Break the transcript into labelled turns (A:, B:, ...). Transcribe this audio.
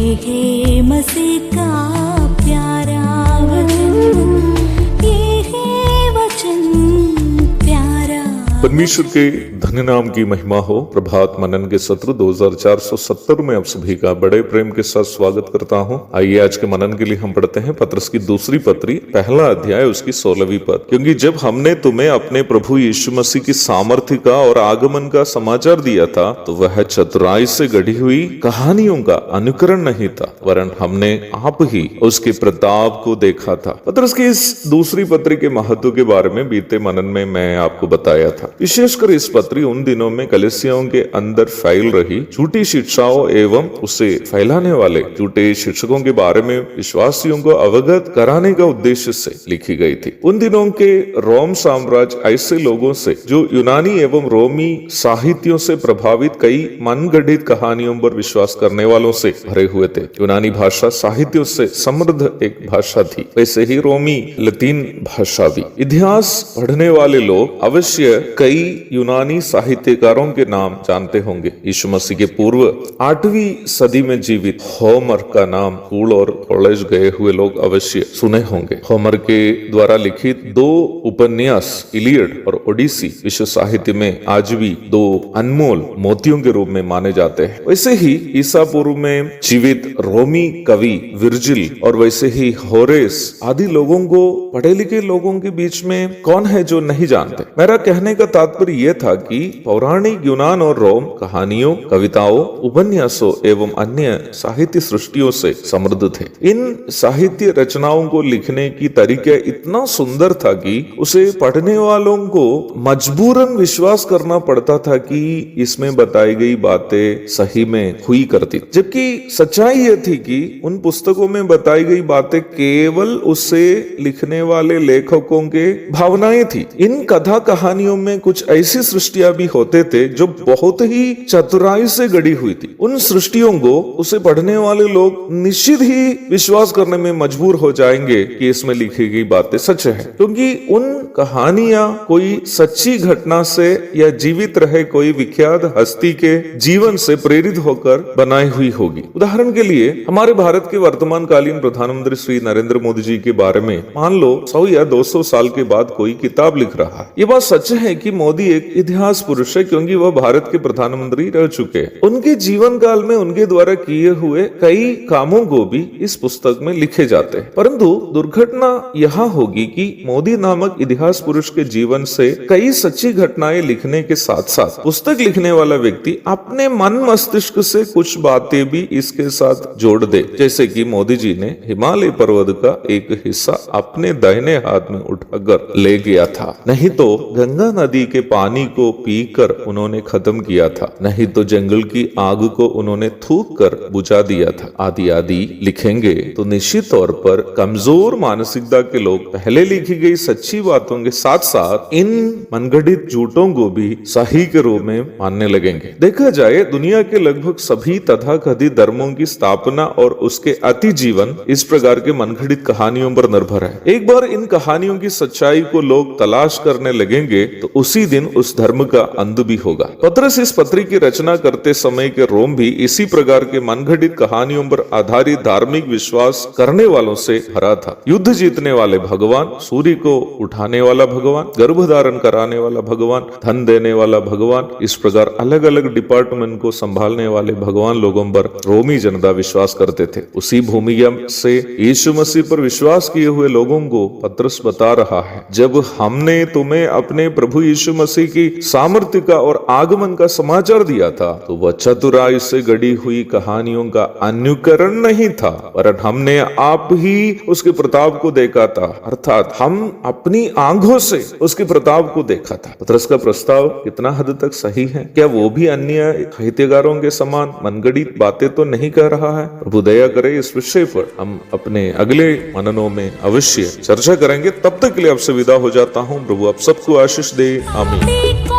A: है मसीह का प्यारा वचन, ये है वचन प्यारा।
B: परमेश्वर के धन्य नाम की महिमा हो। प्रभात मनन के सत्र 2470 में आप सभी का बड़े प्रेम के साथ स्वागत करता हूं। आइए आज के मनन के लिए हम पढ़ते हैं पत्रस की दूसरी पत्री, पहला अध्याय, उसकी 16वीं पद। क्योंकि जब हमने तुम्हें अपने प्रभु यीशु मसीह की सामर्थ्य का और आगमन का समाचार दिया था, तो वह चतुराई से गढ़ी हुई कहानियों का अनुकरण नहीं था, वरन हमने आप ही उसके प्रताप को देखा था। पत्रस की इस दूसरी पत्री के महत्व के बारे में बीते मनन में मैं आपको बताया था। विशेषकर इस पत्री उन दिनों में कलीसियाओं के अंदर फैल रही झूठी शिक्षाओं एवं उसे फैलाने वाले झूठे शिक्षकों के बारे में विश्वासियों को अवगत कराने का उद्देश्य से लिखी गई थी। उन दिनों के रोम साम्राज्य ऐसे लोगों से जो यूनानी एवं रोमी साहित्यों से प्रभावित कई मनगढ़ित कहानियों पर विश्वास करने वालों से भरे हुए थे। यूनानी भाषा साहित्यों से समृद्ध एक भाषा थी, वैसे ही रोमी लतीन भाषा भी। इतिहास पढ़ने वाले लोग अवश्य कई यूनानी साहित्यकारों के नाम जानते होंगे। यीशु मसीह के पूर्व 8वीं सदी में जीवित होमर का नाम स्कूल और कॉलेज गए हुए लोग अवश्य सुने होंगे। होमर के द्वारा लिखित 2 उपन्यास इलियड और ओडिसी विश्व साहित्य में आज भी 2 अनमोल मोतियों के रूप में माने जाते हैं। वैसे ही ईसा पूर्व में जीवित रोमी कवि विर्जिल और वैसे ही होरेस आदि लोगों को पढ़े लिखे लोगों के बीच में कौन है जो नहीं जानते। मेरा कहने का तात्पर्य यह था कि पौराणिक यूनान और रोम कहानियों, कविताओं, उपन्यासों एवं अन्य साहित्य सृष्टियों से समृद्ध थे। इन साहित्य रचनाओं को लिखने की तरीका इतना सुंदर था कि उसे पढ़ने वालों को मजबूरन विश्वास करना पड़ता था कि इसमें बताई गई बातें सही में हुई करती, जबकि सच्चाई यह थी कि उन पुस्तकों में बताई गई बातें केवल उसे लिखने वाले लेखकों के भावनाएं थी। इन कथा कहानियों में कुछ ऐसी सृष्टियां भी होते थे जो बहुत ही चतुराई से गढ़ी हुई थी। उन सृष्टियों को उसे पढ़ने वाले लोग निश्चित ही विश्वास करने में मजबूर हो जाएंगे कि इसमें लिखी गई बातें सच है, क्योंकि उन कहानियां कोई सच्ची घटना से या जीवित रहे कोई विख्यात हस्ती के जीवन से प्रेरित होकर बनाई हुई होगी। उदाहरण के लिए हमारे भारत के वर्तमान कालीन प्रधानमंत्री श्री नरेंद्र मोदी जी के बारे में मान लो 100 या 200 साल के बाद कोई किताब लिख रहा है। ये बात सच है कि मोदी एक इतिहास पुरुष है, क्योंकि वह भारत के प्रधानमंत्री रह चुके हैं। उनके जीवन काल में उनके द्वारा किए हुए कई कामों को भी इस पुस्तक में लिखे जाते हैं। परंतु दुर्घटना यहाँ होगी कि मोदी नामक इतिहास पुरुष के जीवन से कई सच्ची घटनाएं लिखने के साथ साथ पुस्तक लिखने वाला व्यक्ति अपने मन मस्तिष्क से कुछ बातें भी इसके साथ जोड़ दे। जैसे कि मोदी जी ने हिमालय पर्वत का एक हिस्सा अपने दाहिने हाथ में उठाकर ले गया था, नहीं तो गंगा नदी के पानी को पीकर उन्होंने खत्म किया था, नहीं तो जंगल की आग को उन्होंने थूक कर बुझा दिया था, आदि आदि लिखेंगे तो निश्चित तौर पर कमजोर मानसिकता के लोग पहले लिखी गई सच्ची बातों के साथ साथ इन मनगढ़ित झूठों को भी सही के रूप में मानने लगेंगे। देखा जाए दुनिया के लगभग सभी तथाकथित धर्मों की स्थापना और उसके अति जीवन इस प्रकार के मनगढ़ित कहानियों पर निर्भर है। एक बार इन कहानियों की सच्चाई को लोग तलाश करने लगेंगे तो उसी दिन उस धर्म का अंत भी होगा। पत्रस इस पत्री की रचना करते समय के रोम भी इसी प्रकार के मनगढ़ित कहानियों पर आधारित धार्मिक विश्वास करने वालों से भरा था। युद्ध जीतने वाले भगवान, सूर्य को उठाने वाला भगवान, गर्भ धारण कराने वाला भगवान, धन देने वाला भगवान, इस प्रकार अलग अलग डिपार्टमेंट को संभालने वाले भगवान लोगों पर रोमी जनता विश्वास करते थे। उसी भूमिका से यीशु मसीह पर विश्वास किए हुए लोगों को पत्रस बता रहा है, जब हमने तुम्हें अपने प्रभु यीशु मसीह की सामर्थ्य का और आगमन का समाचार दिया था, तो वह चतुराई से गढ़ी हुई कहानियों का अनुकरण नहीं था, पर हमने आप ही उसके प्रताप को देखा था, अर्थात हम अपनी आंखों से उसके प्रताप को देखा था। पत्रस का प्रस्ताव कितना हद तक सही है? क्या वो भी अन्य साहित्यकारों के समान मनगढ़ित बातें तो नहीं कह रहा है? प्रभु दया करे, इस विषय पर हम अपने अगले मननों में अवश्य चर्चा करेंगे। तब तक के लिए आपसे विदा हो जाता हूँ। प्रभु आप सबको आशीष दे। आमीन।